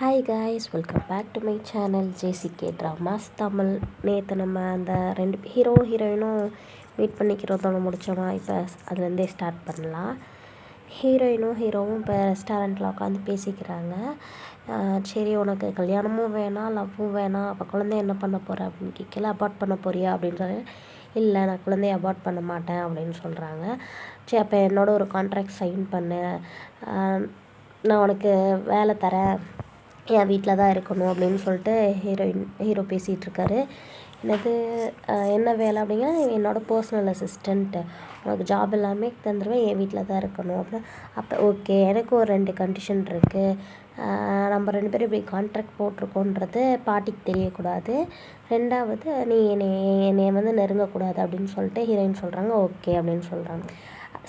Hi guys, welcome back to my channel JCK dramas Tamil. நேற்று நம்ம அந்த ரெண்டு ஹீரோயினும் மீட் பண்ணிக்கிறதோட முடித்தோமா? இப்போ அதுலேருந்தே ஸ்டார்ட் பண்ணலாம். ஹீரோயினும் ஹீரோவும் இப்போ ரெஸ்டாரண்ட்டில் உட்காந்து பேசிக்கிறாங்க. சரி, உனக்கு கல்யாணமும் வேணாம், லவ்வும் வேணாம், அப்போ குழந்தைய என்ன பண்ண போகிற அப்படின்னு கேட்கல. அபார்ட் பண்ண போறியா அப்படின்னு சொல்லி, இல்லை நான் குழந்தைய அபார்ட் பண்ண மாட்டேன் அப்படின்னு சொல்கிறாங்க. சரி, அப்போ என்னோட ஒரு கான்ட்ராக்ட் சைன் பண்ணு, நான் உனக்கு வேலை தரேன், என் வீட்டில் தான் இருக்கணும் அப்படின்னு சொல்லிட்டு ஹீரோ பேசிகிட்ருக்காரு. என்னது என்ன வேலை அப்படிங்கன்னா, என்னோடய பர்சனல் அசிஸ்டண்ட்டு, உனக்கு ஜாப் எல்லாமே தந்துடுவேன், என் வீட்டில் தான் இருக்கணும் அப்படின்னு. அப்போ ஓகே, எனக்கு ஒரு 2 கண்டிஷன் இருக்குது. நம்ம 2 பேரும் இப்படி கான்ட்ராக்ட் போட்டிருக்கோன்றது பாட்டிக்கு தெரியக்கூடாது. 2வது, நீ என்னைய வந்து நெருங்கக்கூடாது அப்படின்னு சொல்லிட்டு ஹீரோயின் சொல்கிறாங்க. ஓகே அப்படின்னு சொல்கிறாங்க.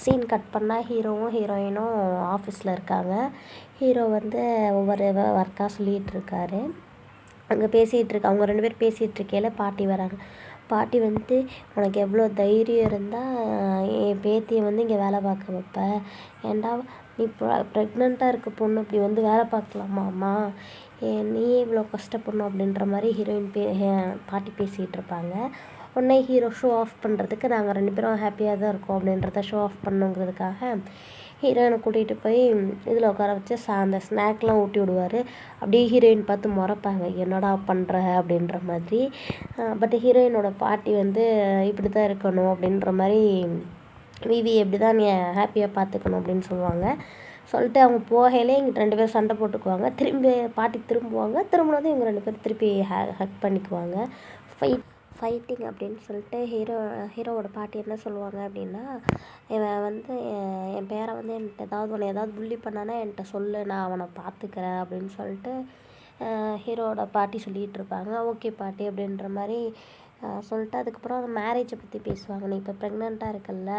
சீன் கட் பண்ணால் ஹீரோவும் ஹீரோயினும் ஆஃபீஸில் இருக்காங்க. ஹீரோ வந்து ஒவ்வொரு ஒர்க்காக சொல்லிகிட்ருக்காரு. அங்கே அவங்க 2 பேர் பேசிகிட்ருக்கையில் பாட்டி வராங்க. பாட்டி வந்துட்டு, உனக்கு எவ்வளோ தைரியம் இருந்தால் என் பேத்தியை வந்து இங்கே வேலை பார்க்க வைப்ப? ஏண்டா நீ ப்ரெக்னெண்ட்டாக இருக்க பொண்ணு இப்படி வந்து வேலை பார்க்கலாமாம்மா? நீ இவ்வளோ கஷ்டப்படணும் அப்படின்ற மாதிரி பாட்டி பேசிகிட்டு இருப்பாங்க. உடனே ஹீரோ ஷோ ஆஃப் பண்ணுறதுக்கு, நாங்கள் 2 பேரும் ஹாப்பியாக தான் இருக்கோம் அப்படின்றத ஷோ ஆஃப் பண்ணுங்கிறதுக்காக ஹீரோயினை கூட்டிகிட்டு போய் இதில் உட்கார வச்சு அந்த ஸ்நாக்லாம் ஊட்டி விடுவார். அப்படியே ஹீரோயின் பார்த்து முறைப்பாங்க, என்னடா பண்ணுற அப்படின்ற மாதிரி. பட் ஹீரோயினோட பாட்டி வந்து இப்படி தான் இருக்கணும் அப்படின்ற மாதிரி, விவி எப்படி தான் நீ ஹாப்பியாக பார்த்துக்கணும் அப்படின்னு சொல்லுவாங்க. சொல்லிட்டு அவங்க போகையிலே இங்கே 2 பேரும் சண்டை போட்டுக்குவாங்க. திரும்பி பாட்டி திரும்புவாங்க. திரும்பினதும் இவங்க 2 பேரும் திருப்பி ஹக் பண்ணிக்குவாங்க. ஃபைட்டிங் அப்படின்னு சொல்லிட்டு ஹீரோவோட பாட்டி என்ன சொல்லுவாங்க அப்படின்னா, இவன் வந்து என் பேரை வந்து என்கிட்ட ஏதாவது புள்ளி பண்ணானா என்கிட்ட சொல்லு, நான் அவனை பார்த்துக்கிறேன் அப்படின்னு சொல்லிட்டு ஹீரோவோட பாட்டி சொல்லிகிட்டு இருப்பாங்க. ஓகே பாட்டி அப்படின்ற மாதிரி சொல்லிட்டு அதுக்கப்புறம் அந்த மேரேஜை பற்றி பேசுவாங்க. நீ இப்போ ப்ரெக்னெண்ட்டாக இருக்கல்ல,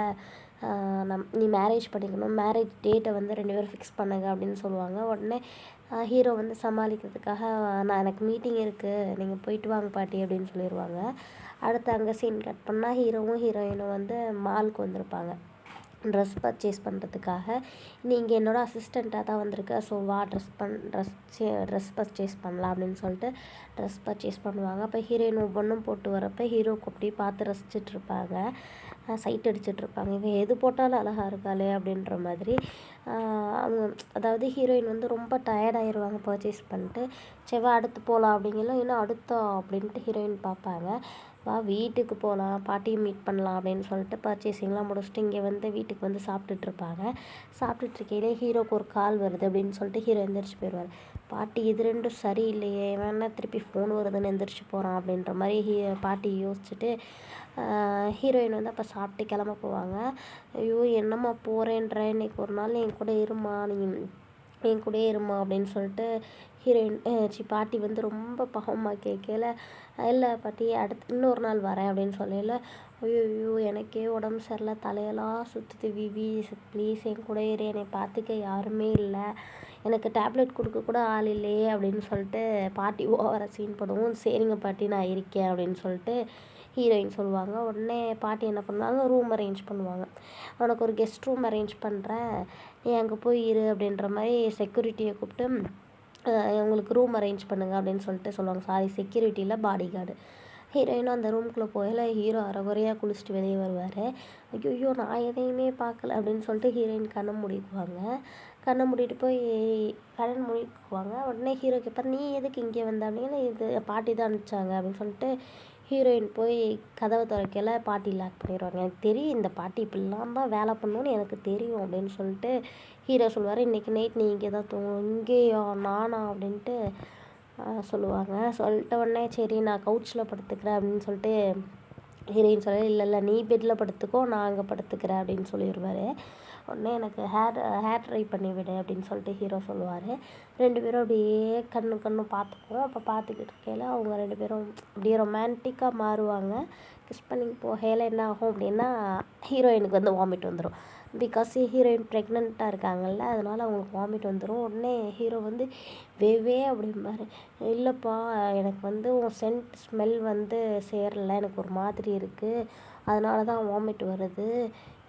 நீ மேரேஜ் பண்ணிக்கணும், மேரேஜ் டேட்டை வந்து 2 பேரும் ஃபிக்ஸ் பண்ணுங்க அப்படின்னு சொல்லுவாங்க. உடனே ஹீரோ வந்து சமாளிக்கிறதுக்காக, எனக்கு மீட்டிங் இருக்குது, நீங்கள் போயிட்டு வாங்க பாட்டி அப்படின்னு சொல்லிடுவாங்க. அடுத்து அங்கே சீன் கட் பண்ணால் ஹீரோவும் ஹீரோயினும் வந்து மாலுக்கு வந்திருப்பாங்க ட்ரெஸ் பர்ச்சேஸ் பண்ணுறதுக்காக. நீங்கள் என்னோடய அசிஸ்டண்ட்டாக தான் வந்திருக்க, ஸோ வா ட்ரெஸ் பர்ச்சேஸ் பண்ணலாம் அப்படின்னு சொல்லிட்டு ட்ரெஸ் பர்ச்சேஸ் பண்ணுவாங்க. அப்போ ஹீரோயின் ஒவ்வொன்றும் போட்டு வரப்போ ஹீரோக்கு அப்படியே பார்த்து ரசிச்சிட்ருப்பாங்க, சைட் அடிச்சிட்ருப்பாங்க. இவன் எது போட்டாலும் அழகாக இருக்காளே அப்படின்ற மாதிரி. அவங்க அதாவது ஹீரோயின் வந்து ரொம்ப டயர்டாகிடுவாங்க பர்ச்சேஸ் பண்ணிட்டு. செவ்வா அடுத்து போகலாம் அப்படிங்கலாம், இன்னும் அடுத்தா அப்படின்ட்டு ஹீரோயின் பார்ப்பாங்க. வா வீட்டுக்கு போகலாம், பாட்டியை மீட் பண்ணலாம் அப்படின்னு சொல்லிட்டு பர்ச்சேசிங்லாம் முடிச்சுட்டு இங்கே வந்து வீட்டுக்கு வந்து சாப்பிட்டுட்ருப்பாங்க. சாப்பிட்டுட்ருக்கையிலே ஹீரோக்கு ஒரு கால் வருது அப்படின்னு சொல்லிட்டு ஹீரோ எந்திரிச்சு போயிடுவார். பாட்டி இது 2ம் சரியில்லையே, வேணா திருப்பி ஃபோன் வருதுன்னு எந்திரிச்சு போகிறான் அப்படின்ற மாதிரி பாட்டி யோசிச்சுட்டு ஹீரோயின் வந்து அப்போ சாப்பிட்டு கிளம்ப போவாங்க. ஐயோ என்னம்மா போகிறேன்ற, இன்னைக்கு ஒரு நாள் என் கூட இருமா, நீ என் கூடயே இருமா அப்படின்னு சொல்லிட்டு பாட்டி வந்து ரொம்ப பாவமாக கேட்கல. இல்லை பாட்டி, அடுத்து இன்னொரு நாள் வரேன் அப்படின்னு சொல்லல. ஐயோ எனக்கே உடம்பு சரியில்லை, தலையெல்லாம் சுற்றுது விவி, ப்ளீஸ் என் கூட ஏறி, என்னை பார்த்துக்க யாருமே இல்லை, எனக்கு டேப்லெட் கொடுக்க கூட ஆள் இல்லையே அப்படின்னு சொல்லிட்டு பாட்டி ஓவர சீன் போடுவோம். சரிங்க பாட்டி, நான் இருக்கேன் அப்படின்னு சொல்லிட்டு ஹீரோயின் சொல்லுவாங்க. உடனே பாட்டி என்ன பண்ணுவாங்க, ரூம் அரேஞ்ச் பண்ணுவாங்க. உனக்கு ஒரு கெஸ்ட் ரூம் அரேஞ்ச் பண்ணுறேன், நீ அங்கே போய் இரு அப்படின்ற மாதிரி செக்யூரிட்டியை கூப்பிட்டு உங்களுக்கு ரூம் அரேஞ்ச் பண்ணுங்க அப்படின்னு சொல்லிட்டு சொல்லுவாங்க. சாரி, செக்யூரிட்டியில் பாடி கார்டு. ஹீரோயினும் அந்த ரூம்குள்ளே போகல. ஹீரோ அரைகுறையாக குளிச்சுட்டு வெளியே வருவார். ஐயோ நான் எதையுமே பார்க்கல அப்படின்னு சொல்லிட்டு ஹீரோயின் கண்ணை மூடிக்குவாங்க. கண்ணை மூடிட்டு போய் கடன் மூடிக்குவாங்க. உடனே ஹீரோ கேட்பார், நீ எதுக்கு இங்கே வந்த அப்படின்னா, இது பாட்டி தான் அனுப்பிச்சாங்க அப்படின்னு சொல்லிட்டு ஹீரோயின் போய் கதவை திறக்கையில பாட்டி லாக் பண்ணிடுவாங்க. எனக்கு தெரியும் இந்த பாட்டி இப்படிலாம் தான் வேலை பண்ணணும்னு எனக்கு தெரியும் அப்படின்னு சொல்லிட்டு ஹீரோ சொல்லுவார், இன்றைக்கி நைட் நீ இங்கே தான் தூங்கணும். இங்கேயா, நானா அப்படின்ட்டு சொல்லுவாங்க. சொல்லிட்ட உடனே சரி நான் கவுச்சில் படுத்துக்கிறேன் அப்படின்னு சொல்லிட்டு ஹீரோயின் சொல்ல, இல்லை நீ பெட்டில் படுத்துக்கோ, நான் அங்கே படுத்துக்கிறேன் அப்படின்னு சொல்லிடுவார். உடனே எனக்கு ஹேர் ட்ரை பண்ணி விடு அப்படின்னு சொல்லிட்டு ஹீரோ சொல்லுவார். 2 பேரும் அப்படியே கண்ணு பார்த்துக்குவோம். அப்போ பார்த்துக்கிட்டு இருக்கையில் அவங்க 2 பேரும் அப்படியே ரொமான்டிக்காக மாறுவாங்க. கிஸ் பண்ணி போகையில் என்ன ஆகும் அப்படின்னா, ஹீரோயினுக்கு வந்து வாமிட் வந்துடும். பிகாஸ் ஹீரோயின் ப்ரெக்னெண்ட்டாக இருக்காங்கல்ல, அதனால் அவங்களுக்கு வாமிட் வந்துடும். உடனே ஹீரோ வந்து வேவே அப்படிம்பாரு, இல்லைப்பா எனக்கு வந்து உன் சென்ட் ஸ்மெல் வந்து சேரலை, எனக்கு ஒரு மாதிரி இருக்குது, அதனால தான் வாமிட் வருது,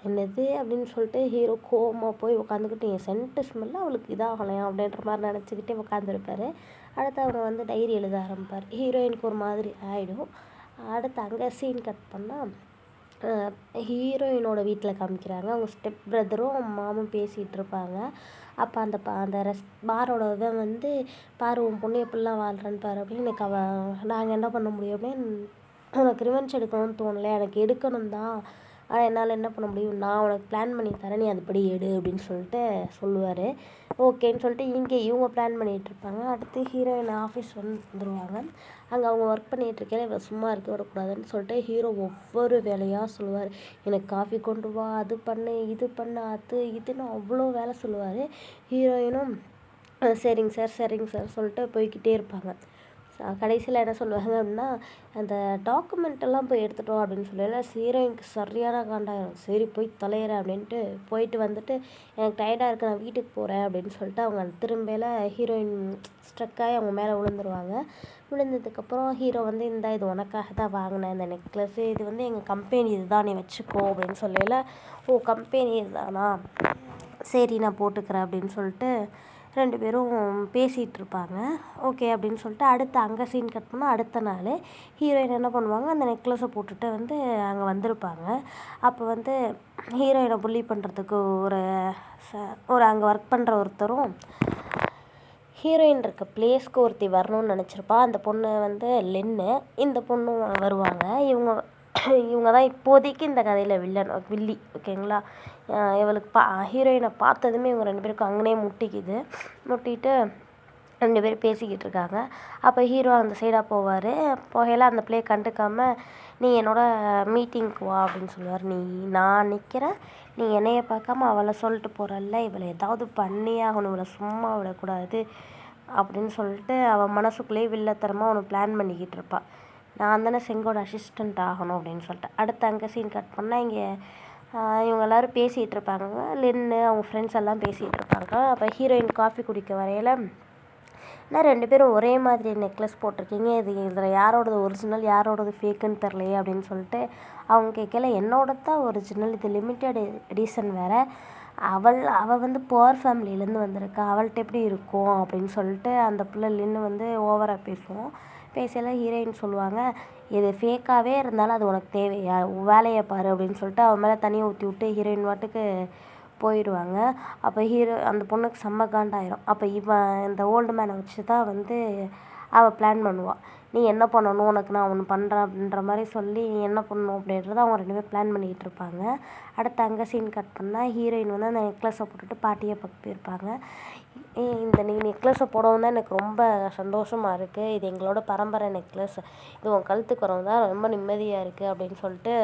என்னது அப்படின்னு சொல்லிட்டு ஹீரோ கோவமாக போய் உட்காந்துக்கிட்டு என் சென்ட்டு ஸ்மெல்லு அவளுக்கு இதாகலையாம் அப்படின்ற மாதிரி நினச்சிக்கிட்டே உட்காந்துருப்பாரு. அடுத்து அவங்க வந்து டைரி எழுத ஆரம்பிப்பார். ஹீரோயினுக்கு ஒரு மாதிரி ஆகிடும். அடுத்து அங்கே சீன் கட் பண்ணால் ஹீரோயினோட வீட்டில் காமிக்கிறாங்க. அவங்க ஸ்டெப் பிரதரும் மாமும் பேசிகிட்டு இருப்பாங்க. அப்போ அந்த பாரோட இவன் வந்து பாரு உன் பொண்ணு எப்படிலாம் வாழ்கிறேன்னு பாரு அப்படின்னு எனக்கு நாங்கள் என்ன பண்ண முடியும் அப்படின்னு உனக்கு ரிவெஞ்ச் எடுக்கணும்னு தோணலை, எனக்கு எடுக்கணும் தான், ஆனால் என்னால் என்ன பண்ண முடியும், நான் உனக்கு பிளான் பண்ணி தரேன், நீ அதுபடி எடு அப்படின்னு சொல்லிட்டு சொல்லுவார். ஓகேன்னு சொல்லிட்டு இங்கே இவங்க பிளான் பண்ணிகிட்ருப்பாங்க. அடுத்து ஹீரோயின் ஆஃபீஸ் வந்துடுவாங்க. அங்கே அவங்க ஒர்க் பண்ணிகிட்ருக்கையில இவள் சும்மா இருக்க விடக்கூடாதுன்னு சொல்லிட்டு ஹீரோ ஒவ்வொரு வேலையாக சொல்லுவார். எனக்கு காஃபி கொண்டு வா, அது பண்ணு, இது பண்ணு, அது இதுன்னு அவ்வளோ வேலை சொல்லுவார். ஹீரோயினும் சரிங்க சார் சரிங்க சார் சொல்லிட்டு போய்கிட்டே இருப்பாங்க. கடைசியில் என்ன சொல்லுவாங்க அப்படின்னா, அந்த டாக்குமெண்ட்டெல்லாம் போய் எடுத்துட்டோம் அப்படின்னு சொல்லல ஹீரோயினுக்கு சரியான காண்டாயிரும். சரி போய் தொலைகிறேன் அப்படின்ட்டு போயிட்டு வந்துட்டு எனக்கு டயர்டாக இருக்குது நான் வீட்டுக்கு போகிறேன் அப்படின்னு சொல்லிட்டு அவங்க திரும்பல ஹீரோயின் ஸ்ட்ரக்காகி அவங்க மேலே விழுந்துருவாங்க. விழுந்ததுக்கப்புறம் ஹீரோ வந்து இது உனக்காக தான் வாங்கினேன் இந்த நெக்லஸ்ஸு, இது வந்து எங்கள் கம்பெனி இதுதான் நீ வச்சுக்கோ அப்படின்னு சொல்லல. ஓ கம்பெனி இதுதானா, சரி நான் போட்டுக்கிறேன் அப்படின்னு சொல்லிட்டு 2 பேரும் பேசிகிட்டு இருப்பாங்க. ஓகே அப்படின்னு சொல்லிட்டு அடுத்து அங்கே சீன் கட் பண்ணால் அடுத்த நாள் ஹீரோயின் என்ன பண்ணுவாங்க, அந்த நெக்லஸை போட்டுட்டு வந்து அங்கே வந்திருப்பாங்க. அப்போ வந்து ஹீரோயினை புள்ளி பண்ணுறதுக்கு ஒரு அங்கே ஒர்க் பண்ணுற ஒருத்தரும் ஹீரோயின் இருக்க பிளேஸ்க்கு ஒருத்தி வரணும்னு நினச்சிருப்பா. அந்த பொண்ணு வந்து லென்னு, இந்த பொண்ணும் வருவாங்க. இவங்க தான் இப்போதைக்கு இந்த கதையில் வில்லி ஓகேங்களா. இவளுக்கு ஹீரோயினை பார்த்ததுமே இவங்க 2 பேருக்கும் அங்கனே முட்டிட்டு 2 பேரும் பேசிக்கிட்டு இருக்காங்க. அப்போ ஹீரோ அந்த சைடாக போவார். போகையில் அந்த பிள்ளையை கண்டுக்காமல் நீ என்னோட மீட்டிங்க்கு வா அப்படின்னு சொல்லுவார். நான் நிற்கிறேன், நீ என்னைய பார்க்காம அவளை சொல்லிட்டு போகிறல்ல, இவளை ஏதாவது பண்ணியே ஆகணும், இவளை சும்மா விடக்கூடாது அப்படின்னு சொல்லிட்டு அவள் மனசுக்குள்ளேயே வில்லத்தனமாக அவனை பிளான் பண்ணிக்கிட்டு இருப்பாள். நான் தானே செங்கோட அசிஸ்டண்ட் ஆகணும் அப்படின்னு சொல்லிட்டு. அடுத்து அங்கே சீன் கட் பண்ணால் இங்கே இவங்க எல்லோரும் பேசிகிட்டு இருப்பாங்க. லென்னு அவங்க ஃப்ரெண்ட்ஸ் எல்லாம் பேசிகிட்டு இருப்பாங்க. அப்போ ஹீரோயின் காஃபி குடிக்க வரையில் நான் 2 பேரும் ஒரே மாதிரி நெக்லஸ் போட்டிருக்கீங்க, இதில் யாரோடது ஒரிஜினல் யாரோடது ஃபேக்குன்னு தெரிலையே அப்படின்னு சொல்லிட்டு அவங்க கேட்கல. என்னோட தான் ஒரிஜினல், இது லிமிட்டட் எடிஷன் வேறு, அவள் வந்து புவர் ஃபேமிலியிலேருந்து வந்திருக்கா, அவள்கிட்ட எப்படி இருக்கும் அப்படின்னு சொல்லிட்டு அந்த பிள்ளை லென்னு வந்து ஓவராக பேசுவோம். பேசலாம் ஹீரோயின் சொல்லுவாங்க, இது ஃபேக்காகவே இருந்தாலும் அது உனக்கு தேவையா, வேலையை பாரு அப்படின்னு சொல்லிட்டு அவன் மேலே தண்ணியை ஊற்றி விட்டு ஹீரோயின் வாட்டுக்கு போயிடுவாங்க. அப்போ அந்த பொண்ணுக்கு செம்ம காண்டாயிரும். அப்போ இந்த ஓல்டு மேனை வச்சு தான் வந்து அவள் பிளான் பண்ணுவாள். நீ என்ன பண்ணணும், உனக்கு நான் ஒன்று பண்ணுறேன் அப்படின்ற மாதிரி சொல்லி நீ என்ன பண்ணணும் அப்படின்றத அவங்க 2 பேரும் பிளான் பண்ணிக்கிட்டு இருப்பாங்க. அடுத்து அங்கே சீன் கட் பண்ணால் ஹீரோயின் வந்து அந்த நெக்லஸை போட்டுட்டு பாட்டியை பார்க்க போயிருப்பாங்க. நீ நெக்லஸை போடவும் தான் எனக்கு ரொம்ப சந்தோஷமாக இருக்குது, இது எங்களோட பரம்பரை நெக்லஸ், இது உன் கழுத்துக்கு வரவும் தான் ரொம்ப நிம்மதியாக இருக்குது அப்படின்னு சொல்லிட்டு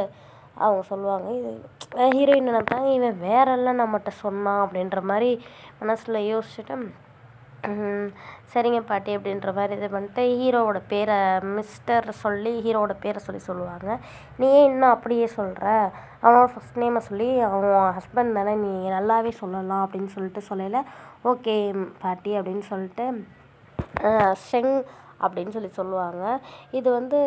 அவங்க சொல்லுவாங்க. இது ஹீரோயின் நினைப்பாங்க, இவன் வேறெல்லாம் நம்மகிட்ட சொன்னான் அப்படின்ற மாதிரி மனசில் யோசிச்சுட்டு சரிங்க பாட்டி அப்படின்ற மாதிரி இது பண்ணிட்டு ஹீரோவோட பேரை மிஸ்டர் சொல்லி ஹீரோவோட பேரை சொல்லுவாங்க. நீ ஏன் இன்னும் அப்படியே சொல்கிற, அவனோட ஃபஸ்ட் நேமை சொல்லி அவன் ஹஸ்பண்ட் தானே, நீ நல்லாவே சொல்லலாம் அப்படின்னு சொல்லிட்டு சொல்லலை. ஓகே பாட்டி அப்படின்னு சொல்லிட்டு செங் அப்படின்னு சொல்லுவாங்க. இது வந்து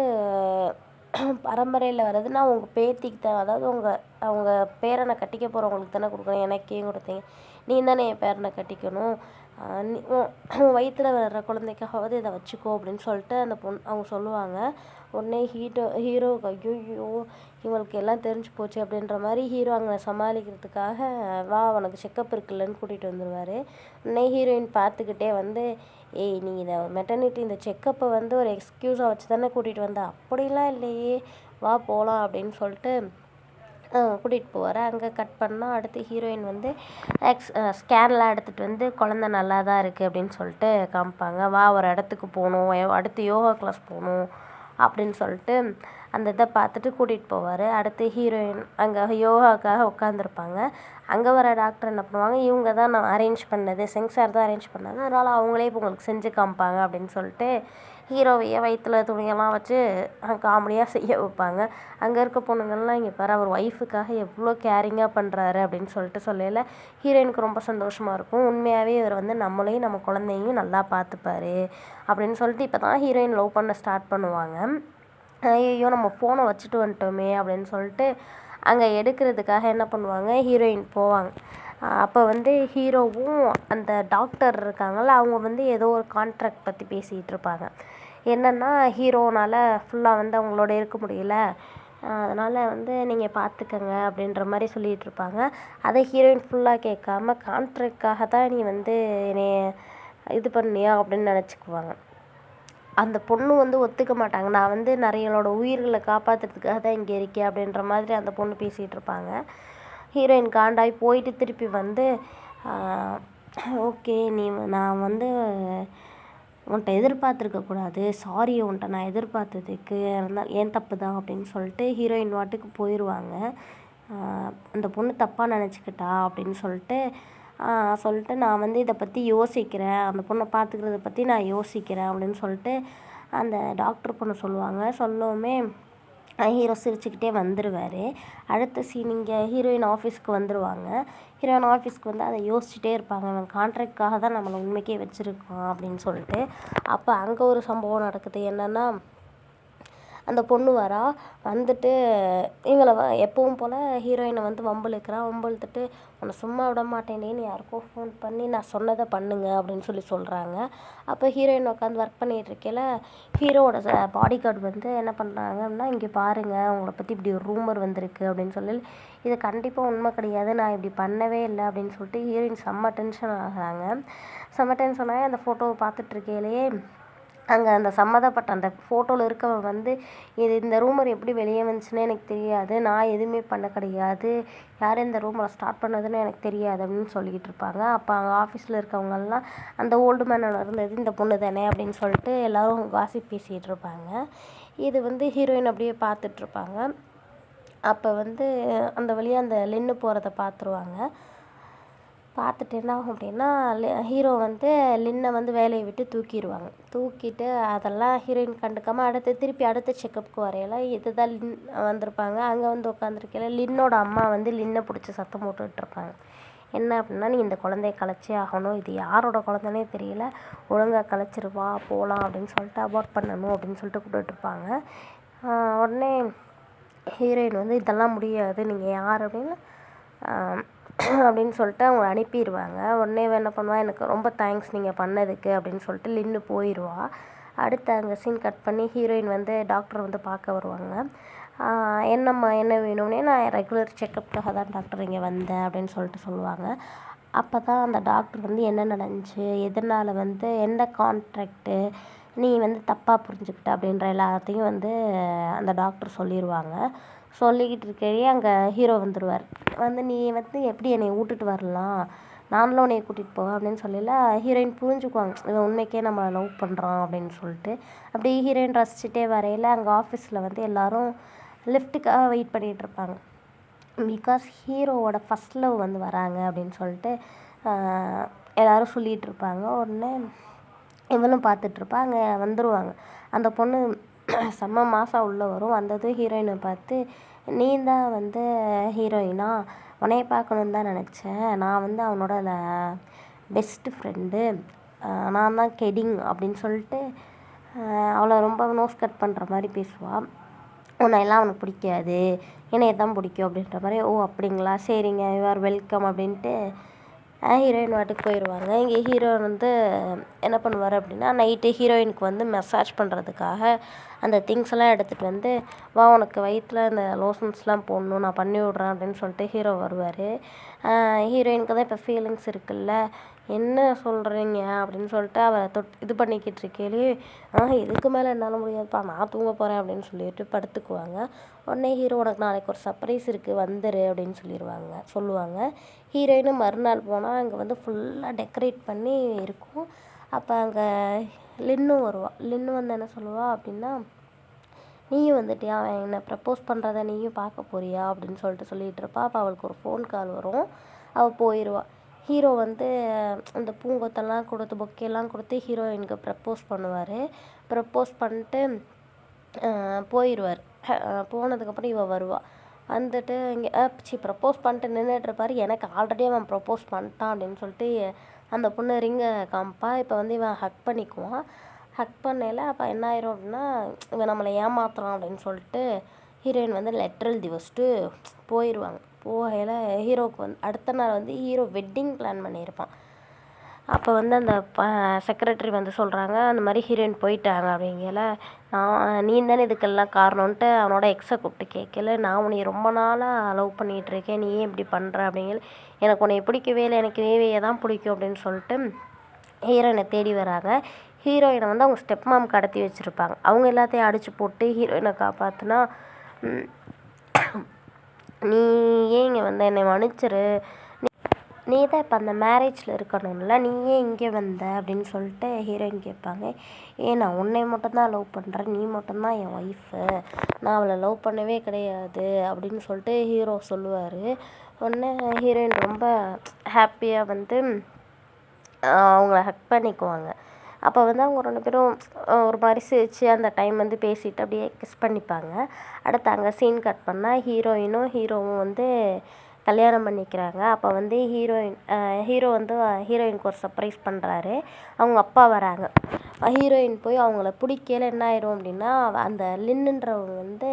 பரம்பரையில் வர்றதுன்னா உங்கள் பேத்திக்கு தான், அதாவது அவங்க பேரனை கட்டிக்க போகிறவங்களுக்கு தானே கொடுக்கணும், எனக்கே கொடுத்தீங்க, நீ தானே என் பேரனை கட்டிக்கணும், நீ உன் வயிற்றில் வர்ற குழந்தைக்காவது இதை வச்சுக்கோ அப்படின்னு சொல்லிட்டு அந்த அவங்க சொல்லுவாங்க. உடனே ஹீரோ ஐயோ இவங்களுக்கு எல்லாம் தெரிஞ்சு போச்சு அப்படின்ற மாதிரி ஹீரோ அங்கே சமாளிக்கிறதுக்காக வா உனக்கு செக்கப் இருக்குல்லன்னு கூட்டிகிட்டு வந்துடுவார். உடனே ஹீரோயின் பார்த்துக்கிட்டே வந்து ஏய் நீ இதை மெட்டர்னிட்டி இந்த செக்கப்பை வந்து ஒரு எக்ஸ்கியூஸாக வச்சு தானே கூட்டிகிட்டு வந்த, அப்படிலாம் இல்லையே, வா போகலாம் அப்படின்னு சொல்லிட்டு கூட்டிகிட்டு போவார். அங்கே கட் பண்ணால் அடுத்து ஹீரோயின் வந்து ஸ்கேன்லாம் எடுத்துகிட்டு வந்து குழந்த நல்லா தான் இருக்குது அப்படின்னு சொல்லிட்டு காமிப்பாங்க. வா ஒரு இடத்துக்கு போகணும், அடுத்து யோகா கிளாஸ் போகணும் அப்படின்னு சொல்லிட்டு அந்த இதை பார்த்துட்டு கூட்டிகிட்டு போவார். அடுத்து ஹீரோயின் அங்கே யோகாவுக்காக உட்காந்துருப்பாங்க. அங்கே வர டாக்டர் என்ன பண்ணுவாங்க, இவங்க தான் நான் அரேஞ்ச் பண்ணது, சார் தான் அரேஞ்ச் பண்ணாங்க, அதனால் அவங்களே இப்போ உங்களுக்கு செஞ்சு காமிப்பாங்க அப்படின்னு சொல்லிட்டு ஹீரோவையே வயிற்றில் துணியெல்லாம் வச்சு காமெடியாக செய்ய வைப்பாங்க. அங்கே இருக்க பொண்ணுங்கள்லாம் இங்கே பாரு அவர் ஒய்ஃபுக்காக எவ்வளோ கேரிங்காக பண்ணுறாரு அப்படின்னு சொல்லிட்டு சொல்லல ஹீரோயினுக்கு ரொம்ப சந்தோஷமாக இருக்கும். உண்மையாகவே இவர் வந்து நம்மளையும் நம்ம குழந்தையும் நல்லா பார்த்துப்பாரு அப்படின்னு சொல்லிட்டு இப்போ தான் ஹீரோயின் லவ் பண்ண ஸ்டார்ட் பண்ணுவாங்க. ஐயோ நம்ம ஃபோனை வச்சுட்டு வந்துட்டோமே அப்படின்னு சொல்லிட்டு அங்கே எடுக்கிறதுக்காக என்ன பண்ணுவாங்க, ஹீரோயின் போவாங்க. அப்போ வந்து ஹீரோவும் அந்த டாக்டர் இருக்காங்கள்ல, அவங்க வந்து ஏதோ ஒரு கான்ட்ராக்ட் பற்றி பேசிகிட்டு இருப்பாங்க. என்னென்னா ஹீரோனால் ஃபுல்லாக வந்து அவங்களோட இருக்க முடியல, அதனால் வந்து நீங்கள் பார்த்துக்கங்க அப்படின்ற மாதிரி சொல்லிகிட்டு இருப்பாங்க. அதை ஹீரோயின் ஃபுல்லாக கேட்காம கான்ட்ராக்டாக தான் நீ வந்து என்னை இது பண்ணியா அப்படின்னு நினச்சிக்குவாங்க. அந்த பொண்ணு வந்து ஒத்துக்க மாட்டாங்க. நான் வந்து நிறையளோட உயிர்களை காப்பாற்றுறதுக்காக தான் இங்கே இருக்கேன் அப்படின்ற மாதிரி அந்த பொண்ணு பேசிகிட்டு இருப்பாங்க. ஹீரோயின் காண்டாகி போயிட்டு திருப்பி வந்து ஓகே நான் வந்து உன்கிட்ட எதிர்பார்த்துருக்கக்கூடாது, சாரி உன்கிட்ட நான் எதிர்பார்த்ததுக்கு இருந்தால் ஏன் தப்பு தான் அப்படின்னு சொல்லிட்டு ஹீரோயின் வாட்டுக்கு போயிடுவாங்க. அந்த பொண்ணு தப்பாக நினச்சிக்கிட்டா அப்படின்னு சொல்லிட்டு நான் வந்து இதை பற்றி யோசிக்கிறேன், அந்த பொண்ணை பார்த்துக்கிறத பற்றி நான் யோசிக்கிறேன் அப்படின்னு சொல்லிட்டு அந்த டாக்டர் பொண்ணு சொல்லுவாங்க. சொல்லவுமே ஹீரோ சிரிச்சுக்கிட்டே வந்துடுவார். அடுத்த சீன் இங்கே ஹீரோயின் ஆஃபீஸ்க்கு வந்துடுவாங்க. ஹீரோயின் ஆஃபீஸ்க்கு வந்து அதை யோசிச்சுட்டே இருப்பாங்க, அவன் கான்ட்ராக்டாக தான் நம்மளை உண்மைக்கே வச்சுருக்கான் அப்படின்னு சொல்லிட்டு. அப்போ அங்கே ஒரு சம்பவம் நடக்குது. என்னென்னா அந்த பொண்ணு வந்துட்டு இவங்களை எப்பவும் போல் ஹீரோயினை வந்து வம்பிழுத்துட்டு உன்னை சும்மா விட மாட்டேனேன்னு யாருக்கோ ஃபோன் பண்ணி நான் சொன்னதை பண்ணுங்க அப்படின்னு சொல்கிறாங்க. அப்போ ஹீரோயின் உட்காந்து ஒர்க் பண்ணிகிட்டு இருக்கையில் ஹீரோவோட பாடி கார்டு வந்து என்ன பண்ணுறாங்க அப்படின்னா, இங்கே பாருங்கள் உங்களை பற்றி இப்படி ஒரு ரூமர் வந்திருக்கு அப்படின்னு சொல்லி, இது கண்டிப்பாக உண்மை கிடையாது, நான் இப்படி பண்ணவே இல்லை அப்படின்னு சொல்லிட்டு ஹீரோயின் செம்ம டென்ஷன் ஆகிறாங்க. செம்ம டென்ஷன் ஆகி அந்த ஃபோட்டோவை பார்த்துட்ருக்கையிலேயே அங்கே அந்த சம்மந்தப்பட்ட அந்த ஃபோட்டோவில் இருக்கவன் வந்து இந்த ரூமர் எப்படி வெளியே வந்துச்சுன்னு எனக்கு தெரியாது, நான் எதுவுமே பண்ண கிடையாது, யார் இந்த ரூமரை ஸ்டார்ட் பண்ணதுன்னு எனக்கு தெரியாது அப்படின்னு சொல்லிக்கிட்டு இருப்பாங்க. அப்போ அங்கே ஆஃபீஸில் இருக்கவங்கெல்லாம் அந்த ஓல்டு மேனோட இருந்தது இந்த பொண்ணு தானே அப்படின்னு சொல்லிட்டு எல்லோரும் காசிப் பேசிகிட்டு இருப்பாங்க. இது வந்து ஹீரோயின் அப்படியே பார்த்துட்ருப்பாங்க. அப்போ வந்து அந்த வழியாக அந்த லின்னு போகிறத பார்த்துருவாங்க. பார்த்துட்டு என்ன ஆகும் அப்படின்னா, ஹீரோ வந்து லின்னை வந்து வேலையை விட்டு தூக்கிடுவாங்க. தூக்கிட்டு அதெல்லாம் ஹீரோயின் கண்டுக்காமல் திருப்பி அடுத்த செக்கப்புக்கு வரையில இதுதான் லின் வந்திருப்பாங்க. அங்கே வந்து உட்காந்துருக்கையில லின்னோட அம்மா வந்து லின்னை பிடிச்சி சத்தம் போட்டுட்ருப்பாங்க. என்ன அப்படின்னா, நீ இந்த குழந்தைய கலைச்சே ஆகணும், இது யாரோட குழந்தைனே தெரியல, ஒழுங்காக கலைச்சிருவா போகலாம் அப்படின்னு சொல்லிட்டு அபார்ட் பண்ணணும் அப்படின்னு சொல்லிட்டு கூப்பிட்டுட்ருப்பாங்க. உடனே ஹீரோயின் வந்து இதெல்லாம் முடியாது, நீங்கள் யார் அப்படின்னு அப்படின்னு சொல்லிட்டு அவங்க அனுப்பிடுவாங்க. உடனே என்ன பண்ணுவாள், எனக்கு ரொம்ப தேங்க்ஸ் நீங்கள் பண்ணதுக்கு அப்படின்னு சொல்லிட்டு லின்னு போயிடுவா. அடுத்து அங்கே சீன் கட் பண்ணி ஹீரோயின் வந்து டாக்டர் வந்து பார்க்க வருவாங்க. என்னம்மா என்ன வேணும்னே, நான் ரெகுலர் செக்கப்புக்காக தான் டாக்டர் இங்கே வந்தேன் அப்படின்னு சொல்லிட்டு சொல்லுவாங்க. அப்போ தான் அந்த டாக்டர் வந்து என்ன நடந்துச்சு, எதனால் வந்து எந்த கான்ட்ராக்டு நீ வந்து தப்பாக புரிஞ்சுக்கிட்ட அப்படின்ற எல்லாத்தையும் வந்து அந்த டாக்டர் சொல்லிடுவாங்க. சொல்லிக்கிட்டு இருக்கையே அங்கே ஹீரோ வந்துடுவார். வந்து நீ வந்து எப்படி என்னை விட்டுட்டு வரலாம், நானும் உன்னைய கூட்டிகிட்டு போவேன் அப்படின்னு சொல்லல ஹீரோயின் புரிஞ்சுக்குவாங்க, இவன் உண்மைக்கே நம்மளை லவ் பண்ணுறான் அப்படின்னு சொல்லிட்டு. அப்படியே ஹீரோயின் ரசிச்சுட்டே வரையில் அங்கே ஆஃபீஸில் வந்து எல்லோரும் லிஃப்ட்டுக்காக வெயிட் பண்ணிகிட்டு இருப்பாங்க. பிகாஸ் ஹீரோவோட ஃபஸ்ட் லவ் வந்து வராங்க அப்படின்னு சொல்லிட்டு எல்லோரும் சொல்லிகிட்டு இருப்பாங்க. உடனே இவனும் பார்த்துட்ருப்பா. அங்கே வந்துடுவாங்க. அந்த பொண்ணு செம்ம மாதம் உள்ளே வரும். வந்ததும் ஹீரோயினை பார்த்து, நீ தான் வந்து ஹீரோயினா, உன்னைய பார்க்கணுன்னு தான் நினச்சேன், நான் வந்து அவனோட பெஸ்ட்டு ஃப்ரெண்டு, நான் தான் கெடிங் அப்படின்னு சொல்லிட்டு அவளை ரொம்ப நோஸ் கட் பண்ணுற மாதிரி பேசுவாள். உன்னையெல்லாம் அவனுக்கு பிடிக்காது, என்னைய தான் பிடிக்கும் அப்படின்ற மாதிரி. ஓ அப்படிங்களா, சரிங்க, யூ ஆர் வெல்கம் அப்படின்ட்டு ஹீரோயின் வாட்டுக்கு போயிடுவாங்க. இங்கே ஹீரோயின் வந்து என்ன பண்ணுவார் அப்படின்னா, நைட்டு ஹீரோயினுக்கு வந்து மசாஜ் பண்ணுறதுக்காக அந்த திங்ஸ் எல்லாம் எடுத்துகிட்டு வந்து, வா உனக்கு வயிற்றில் இந்த லோஷன்ஸ்லாம் போடணும், நான் பண்ணி விட்றேன் அப்படின்னு சொல்லிட்டு ஹீரோ வருவார். ஹீரோயினுக்கு தான் இப்போ ஃபீலிங்ஸ் இருக்குல்ல, என்ன சொல்கிறீங்க அப்படின்னு சொல்லிட்டு அவரை இது பண்ணிக்கிட்டு இருக்கையிலே, இதுக்கு மேலே என்னால் முடியாதுப்பா, நான் தூங்க போகிறேன் அப்படின்னு சொல்லிட்டு படுத்துக்குவாங்க. உடனே ஹீரோ, உனக்கு நாளைக்கு ஒரு சர்ப்ரைஸ் இருக்குது வந்துரு அப்படின்னு சொல்லுவாங்க. ஹீரோயினும் மறுநாள் போனால் அங்கே வந்து ஃபுல்லாக டெக்கரேட் பண்ணி இருக்கும். அப்போ அங்கே லின்னும் வருவாள். லின்னு வந்து என்ன சொல்லுவாள் அப்படின்னா, நீயும் வந்துட்டியா, அவன் என்னை ப்ரப்போஸ் பண்ணுறத நீயும் பார்க்க போறியா அப்படின்னு சொல்லிட்டு இருப்பா. அப்போ அவளுக்கு ஒரு ஃபோன் கால் வரும். அவள் போயிடுவாள். ஹீரோ வந்து அந்த பூங்கொத்தெல்லாம் கொடுத்து பொக்கெல்லாம் கொடுத்து ஹீரோயினுக்கு ப்ரப்போஸ் பண்ணுவார். ப்ரப்போஸ் பண்ணிட்டு போயிடுவார். போனதுக்கப்புறம் இவள் வருவாள். வந்துட்டு இங்கே ப்ரப்போஸ் பண்ணிட்டு நின்றுட்டுருப்பார். எனக்கு ஆல்ரெடி அவன் ப்ரப்போஸ் பண்ணிட்டான் அப்படின்னு சொல்லிட்டு அந்த பொண்ணு ரிங்கை காமிப்பா. இப்போ வந்து இவன் ஹக் பண்ணிக்குவான். ஹக் பண்ணையில் அப்போ என்ன ஆயிரும் அப்படின்னா, இவன் நம்மளை ஏமாத்துறான் அப்படின்னு சொல்லிட்டு ஹீரோயின் வந்து லெட்டர் எழுதி வச்சுட்டு போயிடுவாங்க. போகையில் ஹீரோவுக்கு வந்து அடுத்த நாள் வந்து ஹீரோ வெட்டிங் பிளான் பண்ணியிருப்பான். அப்போ வந்து அந்த செக்ரட்டரி வந்து சொல்கிறாங்க, அந்த மாதிரி ஹீரோயின் போயிட்டாங்க அப்படிங்கல. நீ தானே இதுக்கெல்லாம் காரணம்ன்ட்டு அவனோட எக்ஸை கூப்பிட்டு கேட்கல. நான் உன்னை ரொம்ப நாளாக லவ் பண்ணிகிட்ருக்கேன், நீ ஏன் இப்படி பண்ணுற அப்படிங்கல. எனக்கு உன்னை பிடிக்கவே இல்லை, எனக்கு வேவையை தான் பிடிக்கும் அப்படின்னு சொல்லிட்டு ஹீரோயினை தேடி வராங்க. ஹீரோயினை வந்து அவங்க ஸ்டெப் மாம் கடத்தி வச்சுருப்பாங்க. அவங்க எல்லாத்தையும் அடித்து போட்டு ஹீரோயினை காப்பாற்றினா, நீ ஏன் இங்கே வந்து என்னை மன்னிச்சிரு, நீ தான் இப்போ அந்த மேரேஜில் இருக்கணும்ல, நீ ஏன் இங்கே வந்த அப்படின்னு சொல்லிட்டு ஹீரோயின் கேட்பாங்க. நான் உன்னை மட்டும்தான் லவ் பண்ணுறேன், நீ மட்டும்தான் என் ஒய்ஃபு, நான் அவளை லவ் பண்ணவே கிடையாது அப்படின்னு சொல்லிட்டு ஹீரோ சொல்லுவார். உடனே ஹீரோயின் ரொம்ப ஹாப்பியாக வந்து அவங்கள ஹக் பண்ணிக்குவாங்க. அப்போ வந்து அவங்க 2 பேரும் ஒரு மாதிரி சிரித்து அந்த டைம் வந்து பேசிட்டு அப்படியே கிஸ் பண்ணிப்பாங்க. அடுத்து அங்கே சீன் கட் பண்ணால் ஹீரோயினும் ஹீரோவும் வந்து கல்யாணம் பண்ணிக்கிறாங்க. அப்போ வந்து ஹீரோ வந்து ஹீரோயினுக்கு ஒரு சர்ப்ரைஸ் பண்ணுறாரு. அவங்க அப்பா வராங்க. ஹீரோயின் போய் அவங்கள பிடிக்கல என்ன ஆயிரும் அப்படின்னா, அந்த லின்னுன்றவங்க வந்து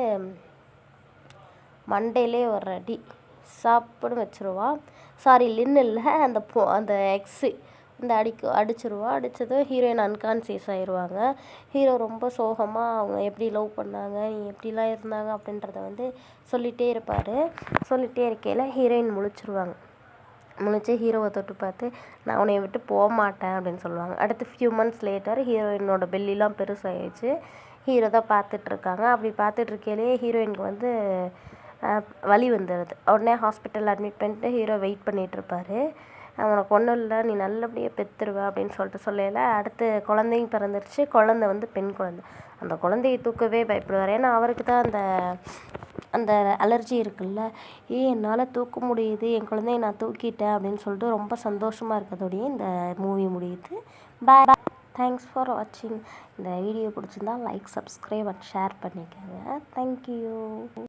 மண்டையிலே ஒரு அடி சாப்பிடும் வச்சுருவா. சாரி, லின்னு இல்லை, அந்த எக்ஸு வந்து அடிச்சிருவா. அடித்ததும் ஹீரோயின் அன்கான்சியஸ் ஆயிடுவாங்க. ஹீரோ ரொம்ப சோகமாக அவங்க எப்படி லவ் பண்ணாங்க, நீ எப்படிலாம் இருந்தாங்க அப்படின்றத வந்து சொல்லிகிட்டே இருப்பார். சொல்லிகிட்டே இருக்கையில் ஹீரோயின் முழிச்சிருவாங்க. முழிச்சு ஹீரோவை தொட்டு பார்த்து, நான் உன்னை விட்டு போக மாட்டேன் அப்படின்னு சொல்லுவாங்க. அடுத்து ஃபியூ மந்த்ஸ் லேட்டர் ஹீரோயினோட பெல்லிலாம் பெருசாகிடுச்சு. ஹீரோ தான் பார்த்துட்ருக்காங்க. அப்படி பார்த்துட்ருக்கையிலே ஹீரோயினுக்கு வந்து வலி வந்துடுது. உடனே ஹாஸ்பிட்டல் அட்மிட் பண்ணிட்டு ஹீரோ வெயிட் பண்ணிகிட்ருப்பாரு. உனக்கு ஒன்றும் இல்லை, நீ நல்லபடியாக பெற்றுருவ அப்படின்னு சொல்லிட்டு சொல்லையில் அடுத்து குழந்தையும் பிறந்துருச்சு. குழந்தை வந்து பெண் குழந்தை. அந்த குழந்தையை தூக்கவே பயப்படுவார். ஏன்னா அவருக்கு தான் அந்த அலர்ஜி இருக்குல்ல. என்னால் தூக்க முடியுது, என் குழந்தைய நான் தூக்கிட்டேன் அப்படின்னு சொல்லிட்டு ரொம்ப சந்தோஷமாக இருக்கிறதோடையே இந்த மூவி முடியுது. பாய். தேங்க்ஸ் ஃபார் வாட்சிங். இந்த வீடியோ பிடிச்சிருந்தா லைக், சப்ஸ்கிரைப் அண்ட் ஷேர் பண்ணிக்கோங்க. தேங்க்யூ.